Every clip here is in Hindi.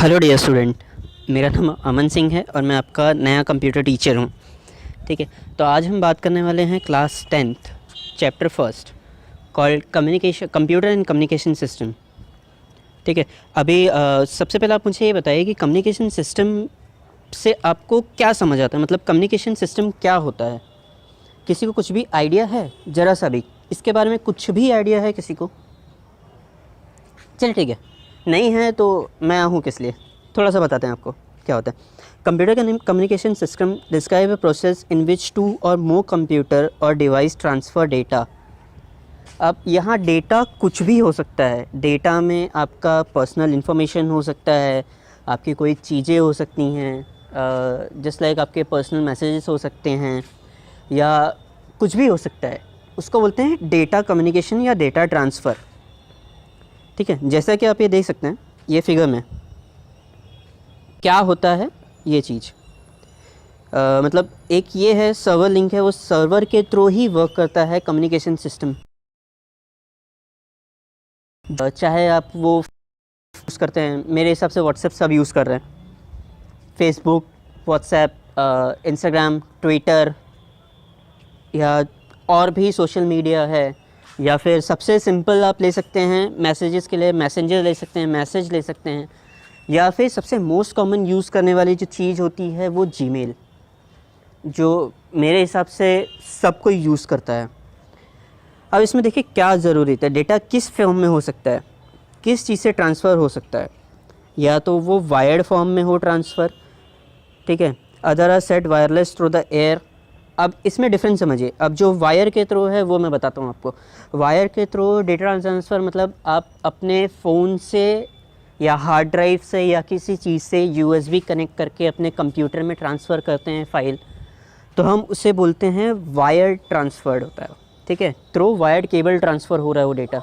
हेलो डियर स्टूडेंट, मेरा नाम अमन सिंह है और मैं आपका नया कंप्यूटर टीचर हूँ। ठीक है, तो आज हम बात करने वाले हैं class 10th chapter first called communication computer and communication system. ठीक है, अभी सबसे पहले आप मुझे ये बताइए कि कम्युनिकेशन सिस्टम से आपको क्या समझ आता है, मतलब कम्युनिकेशन सिस्टम क्या होता है। किसी को कुछ भी आइडिया है? ज़रा सा भी इसके बारे में कुछ भी आइडिया है किसी को? चलिए ठीक है, नहीं है तो मैं हूँ किस लिए, थोड़ा सा बताते हैं आपको क्या होता है। कंप्यूटर का communication system describe a process in which two or more computer or device transfer data. अब यहाँ डेटा कुछ भी हो सकता है। डेटा में आपका पर्सनल इन्फॉर्मेशन हो सकता है, आपकी कोई चीज़ें हो सकती हैं, जस्ट लाइक आपके पर्सनल मैसेजेस हो सकते हैं, या कुछ भी हो सकता है। उसको बोलते हैं डेटा कम्युनिकेशन या डेटा ट्रांसफ़र। ठीक है, जैसा कि आप ये देख सकते हैं ये फिगर में क्या होता है ये चीज़, मतलब एक ये है सर्वर लिंक है, वो सर्वर के थ्रू ही वर्क करता है कम्युनिकेशन सिस्टम। चाहे आप वो यूज़ करते हैं, मेरे हिसाब से व्हाट्सएप सब यूज़ कर रहे हैं, फेसबुक, व्हाट्सएप, इंस्टाग्राम, ट्विटर, या और भी सोशल मीडिया है, या फिर सबसे सिंपल आप ले सकते हैं मैसेजेस के लिए मैसेंजर ले सकते हैं, मैसेज ले सकते हैं, या फिर सबसे मोस्ट कॉमन यूज़ करने वाली जो चीज़ होती है वो जीमेल, जो मेरे हिसाब से सब कोई यूज़ करता है। अब इसमें देखिए क्या ज़रूरत है, डेटा किस फॉर्म में हो सकता है, किस चीज़ से ट्रांसफ़र हो सकता है। या तो वो वायर्ड फॉर्म में हो ट्रांसफ़र, ठीक है, other are set wireless through the air. अब इसमें डिफरेंस समझिए। अब जो वायर के थ्रू है वो मैं बताता हूँ आपको। वायर के थ्रू डेटा ट्रांसफ़र मतलब आप अपने फ़ोन से या हार्ड ड्राइव से या किसी चीज़ से यूएसबी कनेक्ट करके अपने कंप्यूटर में ट्रांसफ़र करते हैं फ़ाइल, तो हम उसे बोलते हैं वायर ट्रांसफ़र्ड होता है। ठीक है, थ्रू वायर्ड केबल ट्रांसफ़र हो रहा है वो डेटा।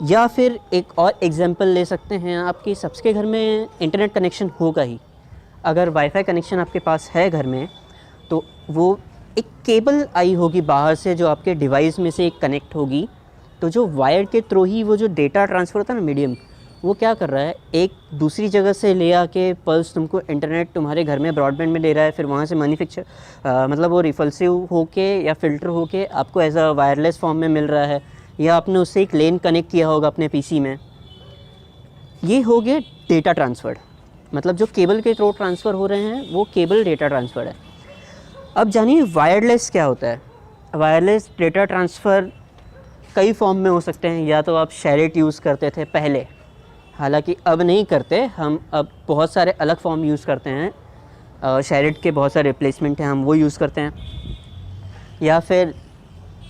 या फिर एक और एग्जांपल ले सकते हैं, आपकी सबके घर में इंटरनेट कनेक्शन होगा ही। अगर वाईफाई कनेक्शन आपके पास है घर में, तो वो एक केबल आई होगी बाहर से जो आपके डिवाइस में से एक कनेक्ट होगी। तो जो वायर के थ्रू ही वो जो डेटा ट्रांसफ़र होता है ना, मीडियम, वो क्या कर रहा है, एक दूसरी जगह से ले आके पल्स तुमको इंटरनेट तुम्हारे घर में ब्रॉडबैंड में दे रहा है, फिर वहाँ से मैन्युफैक्चर मतलब वो रिपल्सिव होके या फ़िल्टर होके आपको एज अ वायरलेस फॉर्म में मिल रहा है, या आपने उससे एक लेन कनेक्ट किया होगा अपने पीसी में। ये हो गए डेटा ट्रांसफ़र, मतलब जो केबल के थ्रू ट्रांसफ़र हो रहे हैं वो केबल डेटा ट्रांसफ़र है। अब जानिए वायरलेस क्या होता है। वायरलेस डेटा ट्रांसफ़र कई फॉर्म में हो सकते हैं। या तो आप शेरिट यूज़ करते थे पहले, हालांकि अब नहीं करते, हम अब बहुत सारे अलग फॉर्म यूज़ करते हैं। शेरिट के बहुत सारे रिप्लेसमेंट हैं, हम वो यूज़ करते हैं। या फिर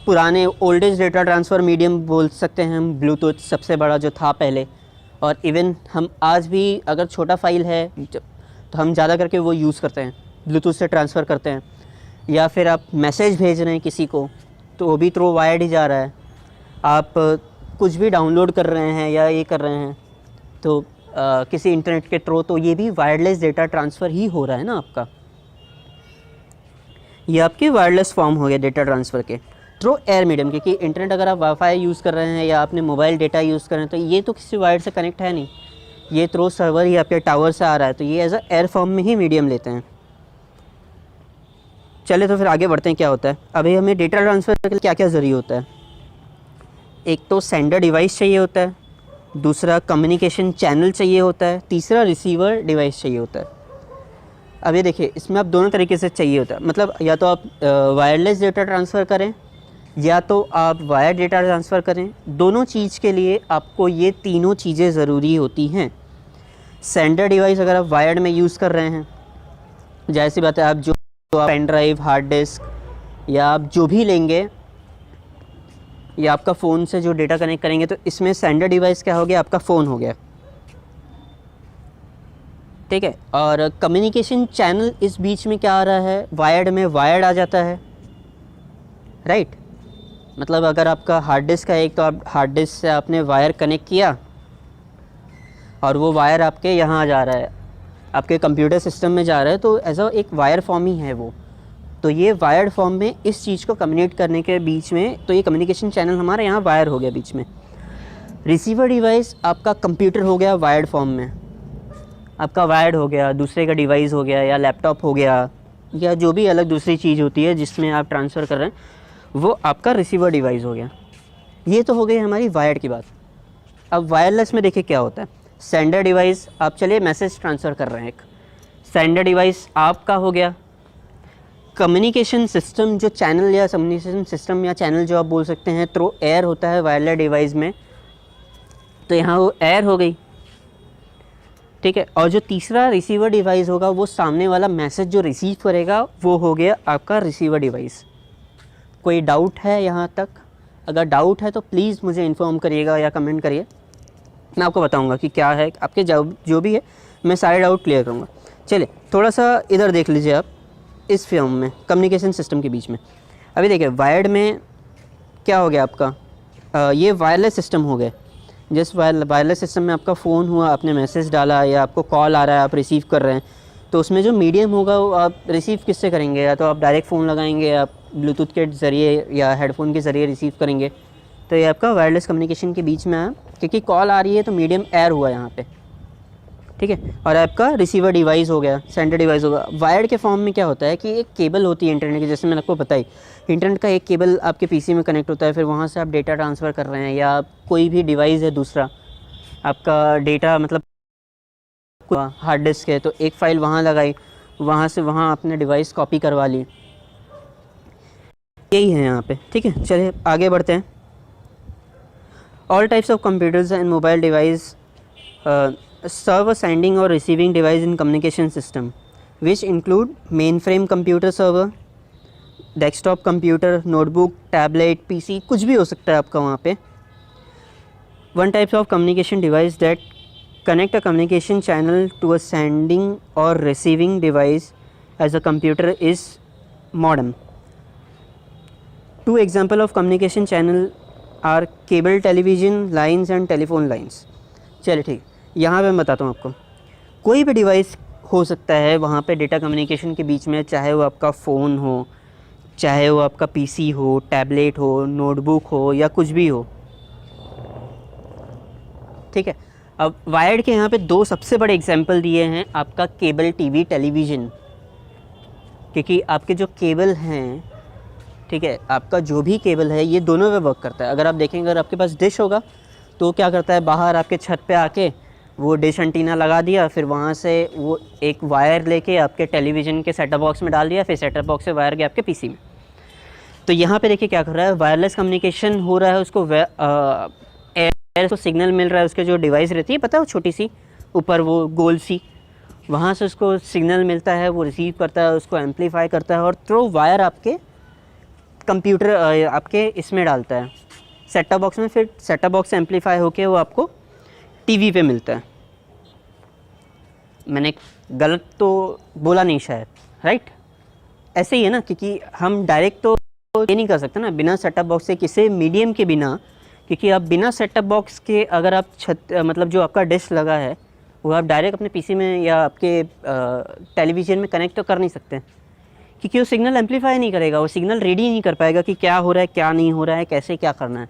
पुराने ओल्डेस्ट डेटा ट्रांसफ़र मीडियम बोल सकते हैं हम, ब्लूटूथ सबसे बड़ा जो था पहले। और इवन हम आज भी अगर छोटा फाइल है तो हम ज़्यादा करके वो यूज़ करते हैं, ब्लूटूथ से ट्रांसफ़र करते हैं। या फिर आप मैसेज भेज रहे हैं किसी को, तो वो भी थ्रू वायर्ड ही जा रहा है। आप कुछ भी डाउनलोड कर रहे हैं या ये कर रहे हैं तो किसी इंटरनेट के थ्रू, तो ये भी वायरलेस डेटा ट्रांसफ़र ही हो रहा है ना आपका। ये आपके वायरलेस फॉर्म हो गया डेटा ट्रांसफ़र के थ्रू एयर मीडियम, क्योंकि इंटरनेट अगर आप वाईफाई यूज़ कर रहे हैं या आपने मोबाइल डेटा यूज़ कर रहे हैं तो ये तो किसी वायर से कनेक्ट है नहीं, ये थ्रू सर्वर ही आपके टावर से आ रहा है, तो ये एज अ एयर फॉर्म में ही मीडियम लेते हैं। चले तो फिर आगे बढ़ते हैं क्या होता है। अभी हमें डेटा ट्रांसफ़र के लिए क्या क्या ज़रूरी होता है। एक तो सेंडर डिवाइस चाहिए होता है, दूसरा कम्युनिकेशन चैनल चाहिए होता है, तीसरा रिसीवर डिवाइस चाहिए होता है। अब ये देखिए, इसमें आप दोनों तरीके से चाहिए होता है, मतलब या तो आप वायरलेस डेटा ट्रांसफ़र करें या तो आप वायर डेटा ट्रांसफ़र करें। दोनों चीज़ के लिए आपको ये तीनों चीज़ें ज़रूरी होती हैं। सेंडर डिवाइस अगर आप वायर्ड में यूज़ कर रहे हैं, जाहिर सी बात है, आप जो पेन ड्राइव, हार्ड डिस्क या आप जो भी लेंगे या आपका फ़ोन से जो डेटा कनेक्ट करेंगे, तो इसमें सेंडर डिवाइस क्या हो गया, आपका फ़ोन हो गया। ठीक है, और कम्युनिकेशन चैनल इस बीच में क्या आ रहा है, वायर्ड में वायर्ड आ जाता है, राइट। मतलब अगर आपका हार्ड डिस्क है एक, तो आप हार्ड डिस्क से आपने वायर कनेक्ट किया और वो वायर आपके यहाँ जा रहा है, आपके कंप्यूटर सिस्टम में जा रहा है, तो एज अ एक वायर फॉर्म ही है वो। तो ये वायर्ड फॉर्म में इस चीज़ को कम्युनिकेट करने के बीच में, तो ये कम्युनिकेशन चैनल हमारा यहाँ वायर हो गया बीच में। रिसीवर डिवाइस आपका कंप्यूटर हो गया वायर्ड फॉर्म में, आपका वायर्ड हो गया, दूसरे का डिवाइस हो गया, या लैपटॉप हो गया, या जो भी अलग दूसरी चीज़ होती है जिसमें आप ट्रांसफ़र कर रहे हैं, वो आपका रिसीवर डिवाइस हो गया। ये तो हो गई हमारी वायर्ड की बात। अब वायरलेस में देखिए क्या होता है। सेंडर डिवाइस, आप चलिए मैसेज ट्रांसफ़र कर रहे हैं, एक सेंडर डिवाइस आपका हो गया। कम्युनिकेशन सिस्टम जो चैनल या कम्युनिकेशन सिस्टम या चैनल जो आप बोल सकते हैं थ्रू एयर होता है वायरलेस डिवाइस में, तो यहाँ वो एयर हो गई, ठीक है। और जो तीसरा रिसीवर डिवाइस होगा वो सामने वाला मैसेज जो रिसीव करेगा वो हो गया आपका रिसीवर डिवाइस। कोई डाउट है यहाँ तक? अगर डाउट है तो प्लीज़ मुझे इन्फॉर्म करिएगा या कमेंट करिए, मैं आपको बताऊंगा कि क्या है। आपके जो भी है मैं सारे डाउट क्लियर करूँगा। चलिए थोड़ा सा इधर देख लीजिए आप, इस फिल्म में कम्युनिकेशन सिस्टम के बीच में। अभी देखिए वायर्ड में क्या हो गया आपका, ये वायरलेस सिस्टम हो गया। जिस वायरलेस सिस्टम में आपका फ़ोन हुआ, आपने मैसेज डाला या आपको कॉल आ रहा है, आप रिसीव कर रहे हैं, तो उसमें जो मीडियम होगा वो आप रिसीव किससे करेंगे? या तो आप डायरेक्ट फ़ोन लगाएंगे, आप ब्लूटूथ के ज़रिए या हेडफोन के ज़रिए रिसीव करेंगे। तो ये आपका वायरलेस कम्युनिकेशन के बीच में है, क्योंकि कॉल आ रही है तो मीडियम एयर हुआ यहाँ पे, ठीक है। और आपका रिसीवर डिवाइस हो गया, सेंडर डिवाइस होगा। वायर्ड के फॉर्म में क्या होता है कि एक केबल होती है इंटरनेट की, जैसे मैंने आपको बताई, इंटरनेट का एक केबल आपके पीसी में कनेक्ट होता है, फिर वहाँ से आप डेटा ट्रांसफ़र कर रहे हैं, या कोई भी डिवाइस है दूसरा आपका डेटा, मतलब हार्ड डिस्क है तो एक फ़ाइल वहाँ लगाई, वहाँ से वहाँ आपने डिवाइस कॉपी करवा ली। यही है यहाँ पे, ठीक है। चलिए आगे बढ़ते हैं। All types of computers and mobile device serve a sending or receiving device in communication system, which include mainframe computer server, desktop computer, notebook, tablet, PC, कुछ भी हो सकता है आपका वहाँ पे। One type of communication device that connect a communication channel to a sending or receiving device as a computer is modem. Two example of communication channel are cable television lines and telephone lines. चलिए ठीक, यहाँ पे मैं बताता हूँ आपको। कोई भी डिवाइस हो सकता है वहाँ पे डेटा कम्युनिकेशन के बीच में, चाहे वो आपका फ़ोन हो, चाहे वो आपका पीसी हो, टैबलेट हो, नोटबुक हो, या कुछ भी हो, ठीक है। अब वायर्ड के यहाँ पे दो सबसे बड़े एग्जांपल दिए हैं, आपका केबल टीवी टेलीविज़न, क्योंकि आपके जो केबल हैं, ठीक है, आपका जो भी केबल है ये दोनों में वर्क करता है। अगर आप देखेंगे, अगर आपके पास डिश होगा तो क्या करता है, बाहर आपके छत पे आके वो डिश एंटीना लगा दिया, फिर वहाँ से वो एक वायर लेके आपके टेलीविज़न के सेटअप बॉक्स में डाल दिया, फिर सेटअप बॉक्स से वायर गया आपके पीसी में। तो यहाँ पे देखिए क्या कर रहा है, वायरलेस कम्युनिकेशन हो रहा है, उसको एयर को सिग्नल मिल रहा है, उसके जो डिवाइस रहती है पता है वो छोटी सी ऊपर वो गोल सी, वहाँ से उसको सिग्नल मिलता है, वो रिसीव करता है, उसको एम्पलीफाई करता है और थ्रू वायर आपके कंप्यूटर आपके इसमें डालता है सेटअप बॉक्स में, फिर सेटअप बॉक्स से एम्पलीफाई होके वो आपको टीवी पे मिलता है। मैंने गलत तो बोला नहीं शायद, राइट? ऐसे ही है ना, क्योंकि हम डायरेक्ट तो ये नहीं कर सकते ना बिना सेटअप बॉक्स से, किसी मीडियम के बिना, क्योंकि आप बिना सेटअप बॉक्स के अगर आप मतलब जो आपका डिश लगा है वो आप डायरेक्ट अपने पीसी में या आपके टेलीविज़न में कनेक्ट तो कर नहीं सकते, क्योंकि वो सिग्नल एम्पलीफाई नहीं करेगा, वो सिग्नल रीड नहीं कर पाएगा कि क्या हो रहा है, क्या नहीं हो रहा है, कैसे क्या करना है।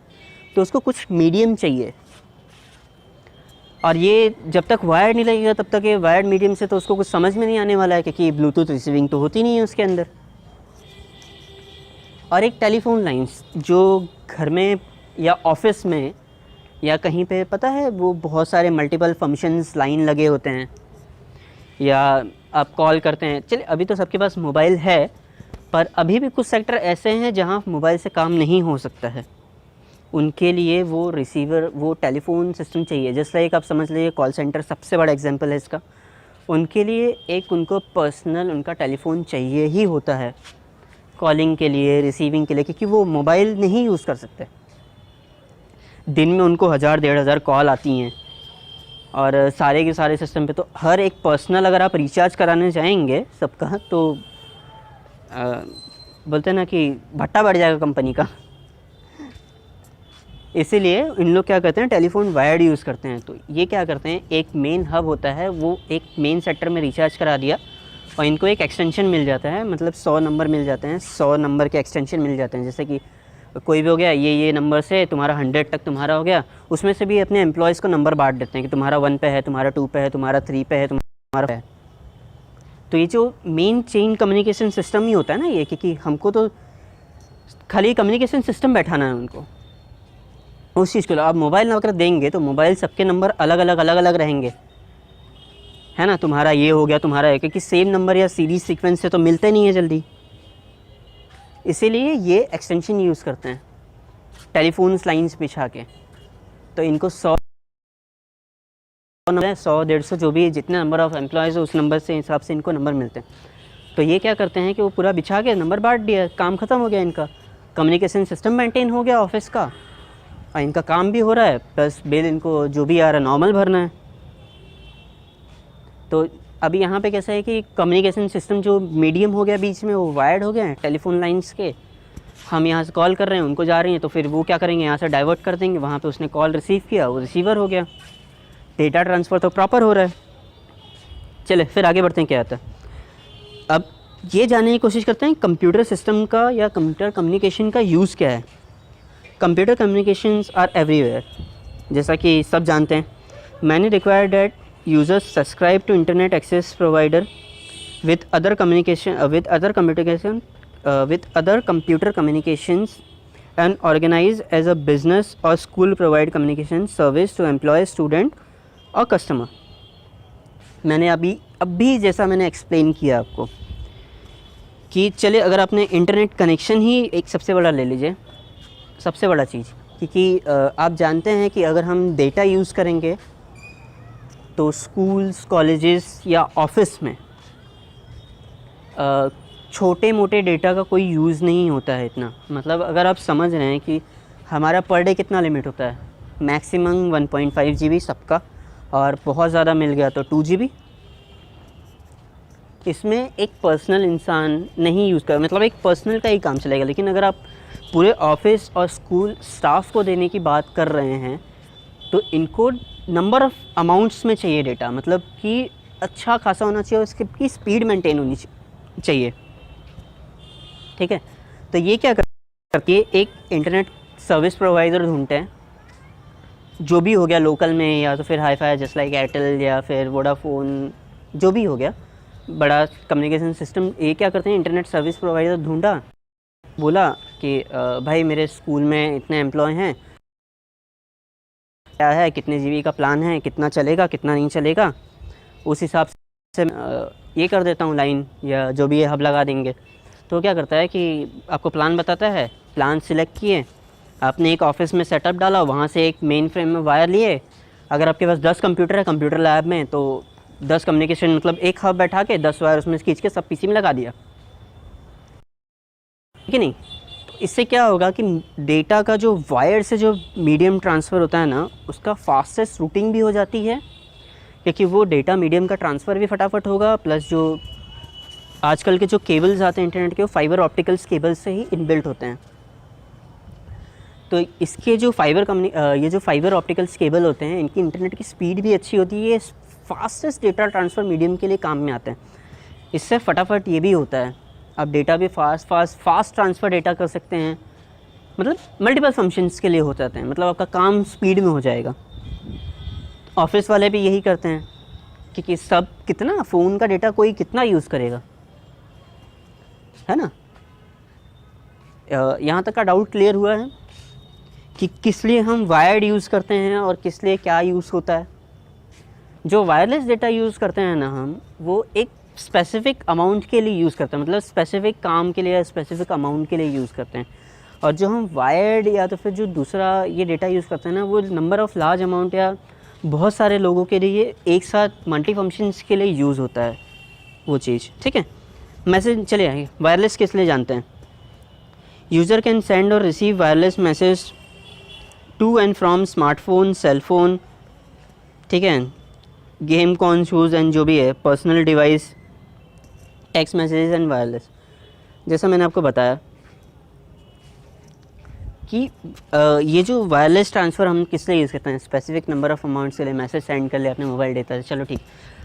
तो उसको कुछ मीडियम चाहिए, और ये जब तक वायर्ड नहीं लगेगा तब तक ये वायर्ड मीडियम से तो उसको कुछ समझ में नहीं आने वाला है, क्योंकि ब्लूटूथ रिसीविंग तो होती नहीं है उसके अंदर। और एक टेलीफोन लाइंस जो घर में या ऑफिस में या कहीं पे पता है वो बहुत सारे मल्टीपल फंक्शंस लाइन लगे होते हैं, या आप कॉल करते हैं। चलिए अभी तो सबके पास मोबाइल है, पर अभी भी कुछ सेक्टर ऐसे हैं जहाँ मोबाइल से काम नहीं हो सकता है, उनके लिए वो रिसीवर, वो टेलीफोन सिस्टम चाहिए। जैसे एक आप समझ लीजिए कॉल सेंटर सबसे बड़ा एग्जांपल है इसका, उनके लिए एक उनको पर्सनल उनका टेलीफोन चाहिए ही होता है कॉलिंग के लिए, रिसीविंग के लिए, क्योंकि वो मोबाइल नहीं यूज़ कर सकते। दिन में उनको 1000-1500 कॉल आती हैं, और सारे के सारे सिस्टम पे तो हर एक पर्सनल अगर आप रिचार्ज कराने जाएंगे सबका तो बोलते हैं ना कि भट्टा बढ़ जाएगा कंपनी का। इसीलिए इन लोग क्या करते हैं, टेलीफोन वायर्ड यूज़ करते हैं। तो ये क्या करते हैं, एक मेन हब होता है, वो एक मेन सेक्टर में रिचार्ज करा दिया और इनको एक एक्सटेंशन मिल जाता है, मतलब 100 नंबर मिल जाते हैं, 100 नंबर के एक्सटेंशन मिल जाते हैं। जैसे कि कोई भी हो गया, ये नंबर से तुम्हारा 100 तक तुम्हारा हो गया, उसमें से भी अपने एम्प्लॉयज़ को नंबर बांट देते हैं कि तुम्हारा 1 पे है, तुम्हारा 2 पे है, तुम्हारा 3 पे है, तुम्हारा हमारा है। तो ये जो मेन चेन कम्युनिकेशन सिस्टम ही होता है ना ये, क्योंकि हमको तो खाली कम्युनिकेशन सिस्टम बैठाना है उनको, उस चीज़ को। आप मोबाइल अगर देंगे तो मोबाइल सबके नंबर अलग अलग रहेंगे, है ना। तुम्हारा ये हो गया, तुम्हारा है, क्योंकि सेम नंबर या सीरीज सीक्वेंस से तो मिलते नहीं है जल्दी, इसीलिए ये एक्सटेंशन यूज़ करते हैं टेलीफोन्स लाइंस बिछा के। तो इनको 100-150 जो भी जितने नंबर ऑफ़ एम्प्लॉयज़ हो उस नंबर से हिसाब से इनको नंबर मिलते हैं। तो ये क्या करते हैं कि वो पूरा बिछा के नंबर बांट दिया, काम ख़त्म हो गया इनका, कम्युनिकेशन सिस्टम मेंटेन हो गया ऑफिस का, और इनका काम भी हो रहा है, प्लस बिल इनको जो भी आ रहा है नॉर्मल भरना है। तो अभी यहाँ पे कैसा है कि कम्युनिकेशन सिस्टम जो मीडियम हो गया बीच में, वो वायर्ड हो गए हैं टेलीफोन लाइंस के। हम यहाँ से कॉल कर रहे हैं, उनको जा रही हैं, तो फिर वो क्या करेंगे, यहाँ से डाइवर्ट कर देंगे, वहाँ पे उसने कॉल रिसीव किया, वो रिसीवर हो गया, डेटा ट्रांसफ़र तो प्रॉपर हो रहा है। चले फिर आगे बढ़ते हैं क्या आता है। अब ये जानने की कोशिश करते हैं कंप्यूटर सिस्टम का या कंप्यूटर कम्युनिकेशन का यूज़ क्या है। कंप्यूटर कम्युनिकेशंस आर एवरीवेयर, जैसा कि सब जानते हैं। Many require that users subscribe to internet access provider with other computer communications and organise as a business और school provide communication service to employ, student और कस्टमर। मैंने अभी जैसा मैंने एक्सप्लेन किया आपको कि चले अगर आपने इंटरनेट कनेक्शन ही एक सबसे बड़ा ले लीजिए, सबसे बड़ा चीज़, क्योंकि आप जानते हैं कि अगर हम डेटा यूज़ करेंगे तो स्कूल्स, कॉलेजेस या ऑफिस में छोटे मोटे डेटा का कोई यूज़ नहीं होता है इतना। मतलब अगर आप समझ रहे हैं कि हमारा पर डे कितना लिमिट होता है, मैक्सिमम 1.5 GB सबका, और बहुत ज़्यादा मिल गया तो 2 GB। इसमें एक पर्सनल इंसान नहीं यूज़ कर, मतलब एक पर्सनल का ही काम चलेगा। लेकिन अगर आप पूरे ऑफिस और स्कूल स्टाफ को देने की बात कर रहे हैं तो इनको नंबर ऑफ़ अमाउंट्स में चाहिए डेटा, मतलब कि अच्छा खासा होना चाहिए, उसकी स्पीड मेंटेन होनी चाहिए, ठीक है। तो ये क्या करती है, एक इंटरनेट सर्विस प्रोवाइडर ढूंढते हैं, जो भी हो गया लोकल में, या तो फिर हाई-फाई जस्ट लाइक एयरटेल या फिर वोडाफोन, जो भी हो गया बड़ा कम्युनिकेशन सिस्टम। ये क्या करते हैं, इंटरनेट सर्विस प्रोवाइडर ढूंढा, बोला कि भाई मेरे स्कूल में इतने एम्प्लॉय हैं, क्या है, कितने GB का प्लान है, कितना चलेगा कितना नहीं चलेगा, उस हिसाब से ये कर देता हूँ लाइन, या जो भी है हब लगा देंगे। तो क्या करता है कि आपको प्लान बताता है, प्लान सिलेक्ट किए, आपने एक ऑफिस में सेटअप डाला, वहाँ से एक मेन फ्रेम में वायर लिए। अगर आपके पास 10 कंप्यूटर है कंप्यूटर लैब में, तो 10 कम्युनिकेशन मतलब एक हब बैठा के 10 वायर उसमें खींच के सब PC में लगा दिया, ठीक है नहीं। तो इससे क्या होगा कि डेटा का जो वायर से जो मीडियम ट्रांसफ़र होता है ना, उसका फास्टेस्ट रूटिंग भी हो जाती है, क्योंकि वो डेटा मीडियम का ट्रांसफ़र भी फटाफट होगा, प्लस जो आजकल के जो केबल्स आते हैं इंटरनेट के, वो फाइबर ऑप्टिकल्स केबल्स से ही इनबिल्ट होते हैं। तो इसके जो ये जो फाइबर ऑप्टिकल्स केबल होते हैं, इनकी इंटरनेट की स्पीड भी अच्छी होती है, ये फास्टेस्ट डेटा ट्रांसफ़र मीडियम के लिए काम में आते हैं। इससे फटाफट ये भी होता है, आप डेटा भी फास्ट ट्रांसफ़र डेटा कर सकते हैं, मतलब मल्टीपल फंक्शंस के लिए हो जाते हैं, मतलब आपका काम स्पीड में हो जाएगा। ऑफिस वाले भी यही करते हैं, क्योंकि सब कितना फ़ोन का डेटा कोई कितना यूज़ करेगा, है ना। यहाँ तक का डाउट क्लियर हुआ है कि किस लिए हम वायर्ड यूज़ करते हैं और किस लिए क्या यूज़ होता है। जो वायरलेस डेटा यूज़ करते हैं ना हम, वो एक स्पेसिफ़िक अमाउंट के लिए यूज़ करते हैं, मतलब स्पेसिफ़िक काम के लिए या स्पेसिफ़िक अमाउंट के लिए यूज़ करते हैं। और जो हम वायर्ड या तो फिर जो दूसरा ये डेटा यूज़ करते हैं ना, वो नंबर ऑफ़ लार्ज अमाउंट या बहुत सारे लोगों के लिए एक साथ मल्टी फंक्शंस के लिए यूज़ होता है वो चीज़, ठीक है। मैसेज चले आइए, वायरलेस किस लिए जानते हैं। User can send or receive wireless message to and from smartphone, cellphone, ठीक है, गेम कंसोल्स एंड जो भी है personal device, text messages and wireless. जैसा मैंने आपको बताया कि ये जो वायरलेस ट्रांसफ़र हम किस लिए यूज़ करते हैं, स्पेसिफिक नंबर ऑफ़ अमाउंट्स के लिए मैसेज सेंड कर ले अपने मोबाइल डेटा से, चलो ठीक।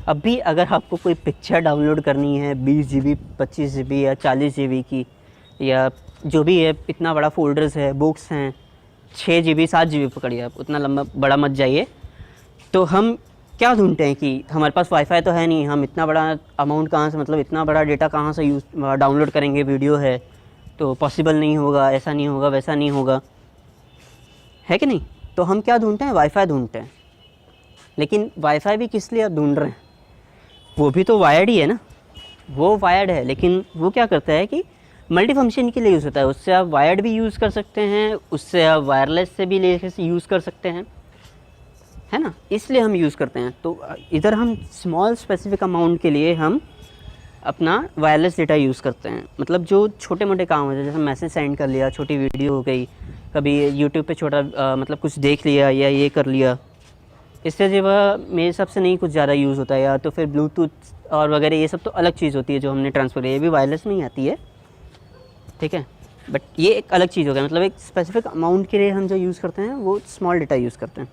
अभी अगर आपको कोई पिक्चर डाउनलोड करनी है 20 GB, 25 GB या 40 GB की, या जो भी है, इतना बड़ा फ़ोल्डर्स है, बुक्स हैं, 6 GB 7 GB पकड़िए आप, उतना लंबा बड़ा मत जाइए। तो हम क्या ढूंढते हैं कि हमारे पास वाईफाई तो है नहीं, हम इतना बड़ा अमाउंट कहाँ से, मतलब इतना बड़ा डेटा कहाँ से यूज़ डाउनलोड करेंगे, वीडियो है तो पॉसिबल नहीं होगा, ऐसा नहीं होगा, वैसा नहीं होगा, है कि नहीं। तो हम क्या ढूंढते हैं, वाईफाई ढूंढते हैं। लेकिन वाईफाई भी किस लिए आप ढूंढ रहे हैं, वो भी तो वायर्ड ही है ना, वो वायर्ड है, लेकिन वो क्या करता है कि मल्टी फंक्शन के लिए यूज़ होता है। उससे आप वायर्ड भी यूज़ कर सकते हैं, उससे आप वायरलेस से भी ले यूज़ कर सकते हैं, है ना, इसलिए हम यूज़ करते हैं। तो इधर हम स्मॉल स्पेसिफिक अमाउंट के लिए हम अपना वायरलेस डेटा यूज़ करते हैं। मतलब जो छोटे मोटे काम होते हैं, जैसे मैसेज सेंड कर लिया, छोटी वीडियो हो गई, कभी यूट्यूब पे छोटा मतलब कुछ देख लिया या ये कर लिया, इससे जो मेरे हिसाब से नहीं कुछ ज़्यादा यूज़ होता है। या तो फिर ब्लूटूथ और वगैरह ये सब तो अलग चीज़ होती है जो हमने ट्रांसफ़र, ये भी वायरलेस में ही आती है, ठीक है। बट ये एक अलग चीज़ हो गया, मतलब एक स्पेसिफिक अमाउंट के लिए हम जो यूज़ करते हैं वो स्मॉल डेटा यूज़ करते हैं।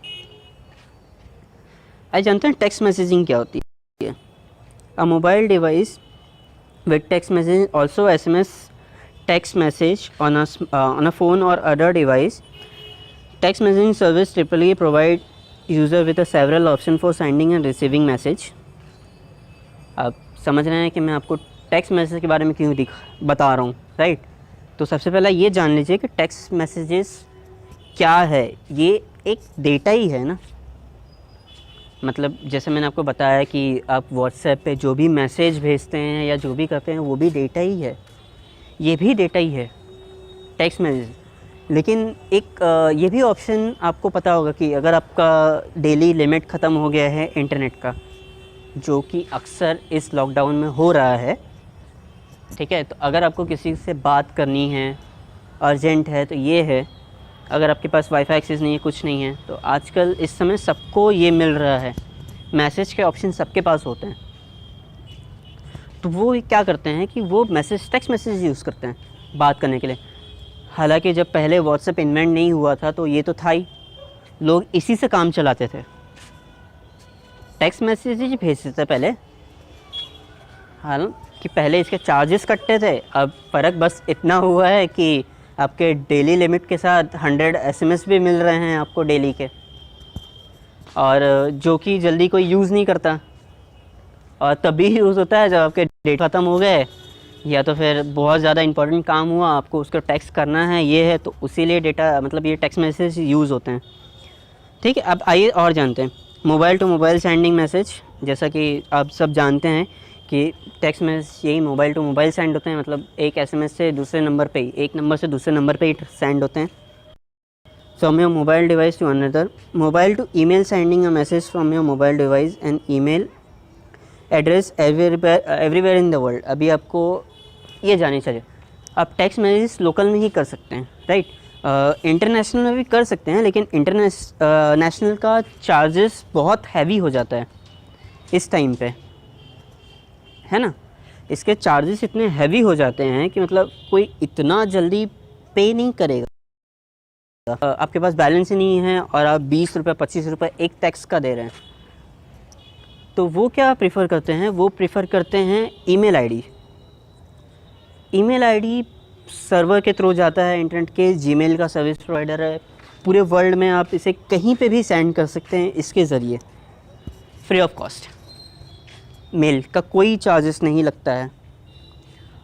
आइए जानते हैं टेक्स्ट मैसेजिंग क्या होती है। अ mobile device with text messaging also SMS text message on a phone or other device. Text messaging service typically provide user with a several option for sending and receiving message. आप समझ रहे हैं कि मैं आपको टेक्स्ट मैसेज के बारे में क्यों बता रहा हूँ, राइट। तो सबसे पहला ये जान लीजिए कि टेक्स्ट मैसेजेस क्या है। ये एक डेटा ही है ना, मतलब जैसे मैंने आपको बताया कि आप व्हाट्सएप पे जो भी मैसेज भेजते हैं या जो भी करते हैं वो भी डेटा ही है, ये भी डेटा ही है, टेक्स्ट मैसेज। लेकिन एक ये भी ऑप्शन आपको पता होगा कि अगर आपका डेली लिमिट ख़त्म हो गया है इंटरनेट का, जो कि अक्सर इस लॉकडाउन में हो रहा है, ठीक है। तो अगर आपको किसी से बात करनी है, अर्जेंट है, तो ये है। अगर आपके पास वाईफाई एक्सेस नहीं है, कुछ नहीं है, तो आजकल इस समय सबको ये मिल रहा है, मैसेज के ऑप्शन सबके पास होते हैं। तो वो क्या करते हैं कि वो टेक्स्ट मैसेज यूज़ करते हैं बात करने के लिए। हालांकि जब पहले व्हाट्सएप इन्वेंट नहीं हुआ था तो ये तो था ही, लोग इसी से काम चलाते थे, टेक्स्ट मैसेज ही भेजते थे पहले। हालांकि पहले इसके चार्जेस कटते थे, अब फ़र्क बस इतना हुआ है कि आपके डेली लिमिट के साथ 100 SMS भी मिल रहे हैं आपको डेली के, और जो कि जल्दी कोई यूज़ नहीं करता, और तभी यूज़ होता है जब आपके डेटा ख़त्म हो गए, या तो फिर बहुत ज़्यादा इंपॉर्टेंट काम हुआ, आपको उसको टेक्स्ट करना है, ये है, तो उसी लिए डेटा, मतलब ये टेक्स्ट मैसेज यूज़ होते हैं, ठीक है। अब आइए और जानते हैं mobile to mobile sending message. जैसा कि आप सब जानते हैं कि टेक्स्ट मैसेज यही मोबाइल टू मोबाइल सेंड होते हैं, मतलब एक SMS से दूसरे नंबर पे ही, एक नंबर से दूसरे नंबर पे ही सेंड होते हैं। From your mobile device to another, mobile to email sending a message from your mobile device and email address everywhere in the world. अभी आपको ये जाननी चाहिए, आप टेक्स्ट मैसेज लोकल में ही कर सकते हैं, राइट। इंटरनेशनल में भी कर सकते हैं, लेकिन नेशनल का चार्जेस बहुत हैवी हो जाता है इस टाइम पे, है ना। इसके चार्जेस इतने हैवी हो जाते हैं कि मतलब कोई इतना जल्दी पे नहीं करेगा। आपके पास बैलेंस ही नहीं है और आप 20 रुपये 25 रुपये एक टैक्स का दे रहे हैं, तो वो क्या प्रेफर करते हैं, वो प्रेफर करते हैं email ID. Email ID server के थ्रू जाता है इंटरनेट के, जीमेल का सर्विस प्रोवाइडर है, पूरे वर्ल्ड में आप इसे कहीं पे भी सेंड कर सकते हैं इसके ज़रिए, फ्री ऑफ कॉस्ट। मेल का कोई चार्जेस नहीं लगता है,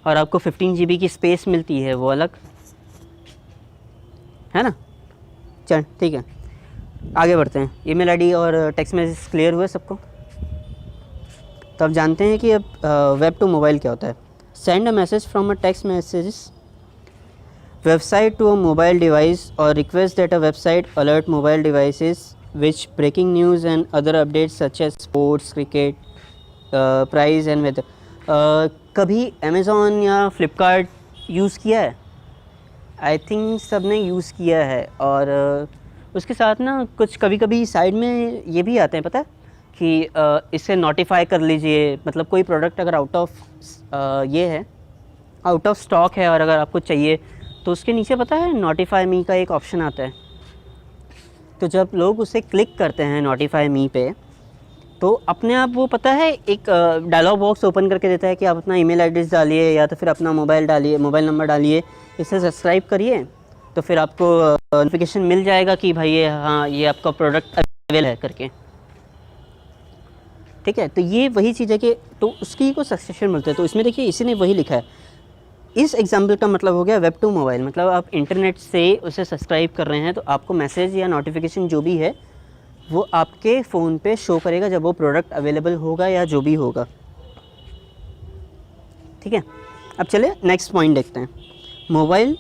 और आपको 15 GB की स्पेस मिलती है, वो अलग, है ना। चल ठीक है, आगे बढ़ते हैं। ईमेल आईडी और टेक्स्ट मैसेज क्लियर हुए सबको। तो अब जानते हैं कि अब वेब टू मोबाइल क्या होता है। Send a message from a text message website to a mobile device और request that a website alert mobile devices which breaking news and other updates such as sports, cricket, price and weather. कभी अमेज़ॉन या फ्लिपकार्ट यूज़ किया है? आई थिंक सब ने यूज़ किया है। और उसके साथ ना कुछ कभी कभी साइड में ये भी आते हैं, पता है कि इसे नोटिफाई कर लीजिए, मतलब कोई प्रोडक्ट अगर आउट ऑफ ये है, आउट ऑफ स्टॉक है और अगर आपको चाहिए तो उसके नीचे पता है नोटिफाई मी का एक ऑप्शन आता है। तो जब लोग उसे क्लिक करते हैं नोटिफाई मी पे, तो अपने आप वो पता है एक डायलॉग बॉक्स ओपन करके देता है कि आप अपना ईमेल एड्रेस डालिए या तो फिर अपना मोबाइल डालिए, मोबाइल नंबर डालिए, इसे सब्सक्राइब करिए, तो फिर आपको नोटिफिकेशन मिल जाएगा कि भाई ये हाँ ये आपका प्रोडक्ट अवेलेबल है करके। ठीक है। तो ये वही चीज़ है कि तो उसकी को सब्सक्रिप्शन मिलता है। तो इसमें देखिए इसी ने वही लिखा है। इस एग्जाम्पल का मतलब हो गया वेब टू मोबाइल, मतलब आप इंटरनेट से उसे सब्सक्राइब कर रहे हैं तो आपको मैसेज या नोटिफिकेशन जो भी है वो आपके फ़ोन पे शो करेगा जब वो प्रोडक्ट अवेलेबल होगा या जो भी होगा, ठीक है। अब चले नेक्स्ट पॉइंट देखते हैं। Mobile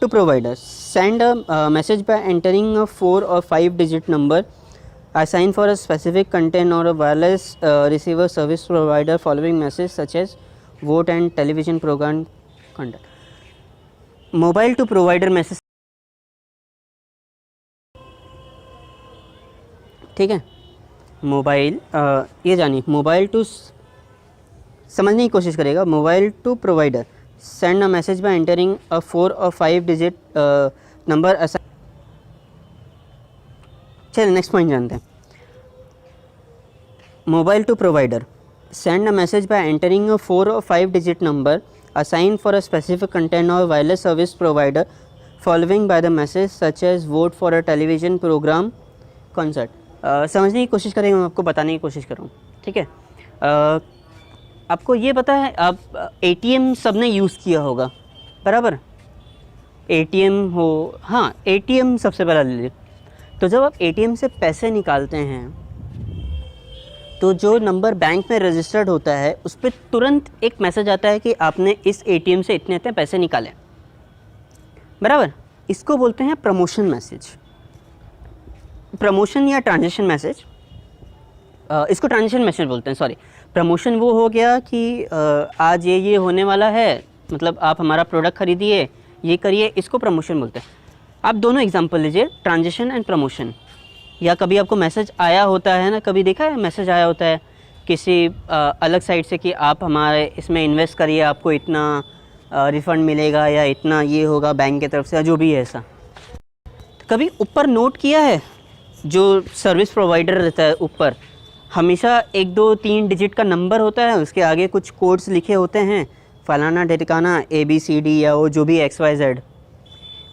to provider send a message by entering a 4 और 5 digit number assigned for a specific content or a wireless receiver service provider following message such as vote and television program content. Mobile to provider message, ठीक है। मोबाइल ये जानिए, मोबाइल टू समझने की कोशिश करेगा। Mobile to provider send a message by entering a 4 और 5 डिजिट नंबर। चलिए नेक्स्ट पॉइंट जानते हैं। Mobile to provider send a message by entering a 4 और 5 digit number assign for a specific content और wireless service provider following by the message such as vote for a television programme concert. समझने की कोशिश करेंगे, मैं आपको बताने की कोशिश कर रहा हूँ, ठीक है। आपको ये पता है, आप एटीएम सब ने यूज़ किया होगा, बराबर। एटीएम हो, हाँ एटीएम सबसे पहला ले लीजिए। तो जब आप एटीएम से पैसे निकालते हैं तो जो नंबर बैंक में रजिस्टर्ड होता है उस पर तुरंत एक मैसेज आता है कि आपने इस एटीएम से इतने इतने पैसे निकाले, बराबर। इसको बोलते हैं प्रमोशन मैसेज, प्रमोशन या ट्रांजेक्शन मैसेज। इसको ट्रांजेक्शन मैसेज बोलते हैं, सॉरी। प्रमोशन वो हो गया कि आज ये होने वाला है, मतलब आप हमारा प्रोडक्ट खरीदिए, ये करिए, इसको प्रमोशन बोलते हैं। आप दोनों एग्जांपल लीजिए, ट्रांजेक्शन एंड प्रमोशन। या कभी आपको मैसेज आया होता है ना, कभी देखा है मैसेज आया होता है किसी अलग साइट से कि आप हमारे इसमें इन्वेस्ट करिए, आपको इतना रिफ़ंड मिलेगा या इतना ये होगा बैंक की तरफ से, या जो भी है ऐसा। कभी ऊपर नोट किया है, जो सर्विस प्रोवाइडर रहता है ऊपर हमेशा 1 2 3 डिजिट का नंबर होता है, उसके आगे कुछ कोड्स लिखे होते हैं, फलाना ठिकाना ABCD या वो जो भी XYZ।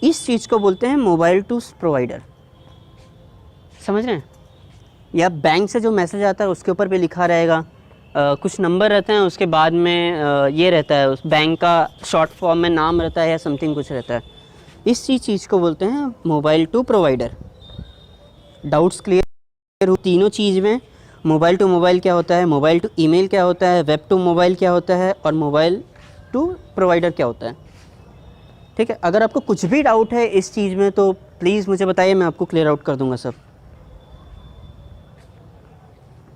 इस चीज़ को बोलते हैं मोबाइल टू प्रोवाइडर, समझ रहे हैं। या बैंक से जो मैसेज आता है उसके ऊपर भी लिखा रहेगा, कुछ नंबर रहते हैं, उसके बाद में ये रहता है, उस बैंक का शॉर्ट फॉर्म में नाम रहता है या समथिंग कुछ रहता है। इस चीज़ को बोलते हैं mobile to provider. Doubts clear हो तीनों चीज़ में? मोबाइल टू मोबाइल क्या होता है, मोबाइल टू ईमेल क्या होता है, वेब टू मोबाइल क्या होता है, और मोबाइल टू प्रोवाइडर क्या होता है, ठीक है। अगर आपको कुछ भी डाउट है इस चीज़ में तो प्लीज़ मुझे बताइए, मैं आपको क्लियर आउट कर दूंगा सब,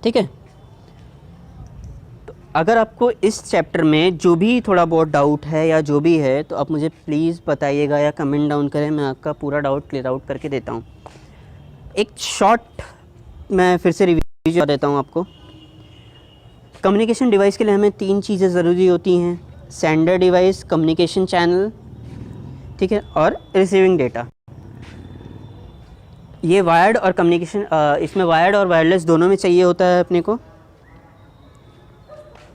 ठीक है। तो अगर आपको इस चैप्टर में जो भी थोड़ा बहुत डाउट है या जो भी है तो आप मुझे प्लीज़ बताइएगा या कमेंट डाउन करें, मैं आपका पूरा डाउट क्लियर आउट करके देता हूँ। एक शॉर्ट मैं फिर से रिवीजन देता हूँ आपको। कम्युनिकेशन डिवाइस के लिए हमें 3 चीज़ें ज़रूरी होती हैं, सेंडर डिवाइस, कम्युनिकेशन चैनल, ठीक है, और रिसीविंग डेटा। ये वायर्ड और कम्युनिकेशन, इसमें वायर्ड और वायरलेस दोनों में चाहिए होता है अपने को।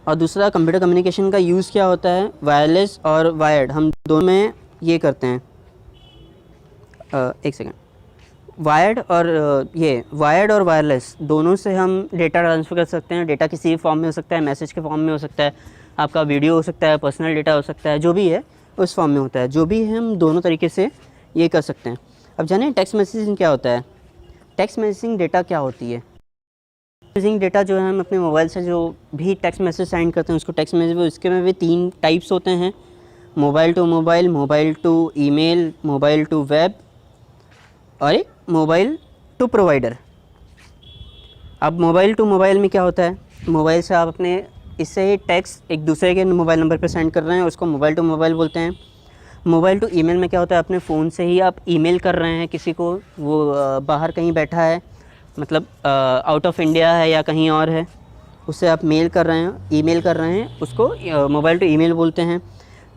और दूसरा कंप्यूटर कम्युनिकेशन का यूज़ क्या होता है, वायरलेस और वायर्ड हम दोनों में ये करते हैं। एक सेकंड, वायर्ड और वायरलेस दोनों से हम डेटा ट्रांसफ़र कर सकते हैं। डेटा किसी भी फॉर्म में हो सकता है, मैसेज के फॉर्म में हो सकता है, आपका वीडियो हो सकता है, पर्सनल डेटा हो सकता है, जो भी है उस फॉर्म में होता है। जो भी है हम दोनों तरीके से ये कर सकते हैं। अब जानिए टेक्स्ट मैसेजिंग क्या होता है। टेक्स्ट मैसेजिंग डेटा क्या होती है। मैसेजिंग डेटा जो है, हम अपने मोबाइल से जो भी टेक्स्ट मैसेज सेंड करते हैं उसको टेक्स्ट मैसेज, उसके में भी 3 टाइप्स होते हैं, mobile to mobile, mobile to email, mobile to web, और मोबाइल टू प्रोवाइडर। अब मोबाइल टू मोबाइल में क्या होता है, मोबाइल से आप अपने इससे ही टेक्स्ट एक दूसरे के मोबाइल नंबर पर सेंड कर रहे हैं, उसको मोबाइल टू मोबाइल बोलते हैं। मोबाइल टू ईमेल में क्या होता है, अपने फ़ोन से ही आप ईमेल कर रहे हैं किसी को, वो बाहर कहीं बैठा है, मतलब आउट ऑफ इंडिया है या कहीं और है, उससे आप मेल कर रहे हैं, ईमेल कर रहे हैं, उसको मोबाइल टू ईमेल बोलते हैं।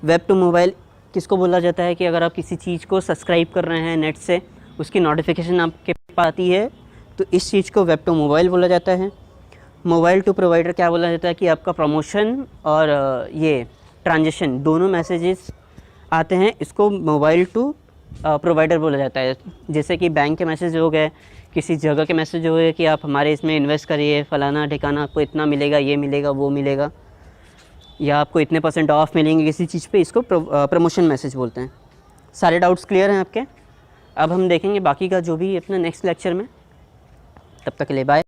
वेब टू मोबाइल किसको बोला जाता है कि अगर आप किसी चीज़ को सब्सक्राइब कर रहे हैं नेट से, उसकी नोटिफिकेशन आपके पास आती है, तो इस चीज़ को वेब टू मोबाइल बोला जाता है। मोबाइल टू प्रोवाइडर क्या बोला जाता है कि आपका प्रमोशन और ये ट्रांजेक्शन दोनों मैसेजेस आते हैं, इसको मोबाइल टू प्रोवाइडर बोला जाता है। जैसे कि बैंक के मैसेज हो गए किसी जगह के मैसेज हुए कि आप हमारे इसमें इन्वेस्ट करिए, फ़लाना ठिकाना, आपको इतना मिलेगा, ये मिलेगा, वो मिलेगा, या आपको इतने % ऑफ मिलेंगे किसी चीज़ पे, इसको प्रमोशन मैसेज बोलते हैं। सारे डाउट्स क्लियर हैं आपके? अब हम देखेंगे बाकी का जो भी अपना नेक्स्ट लेक्चर में। तब तक के लिए बाय।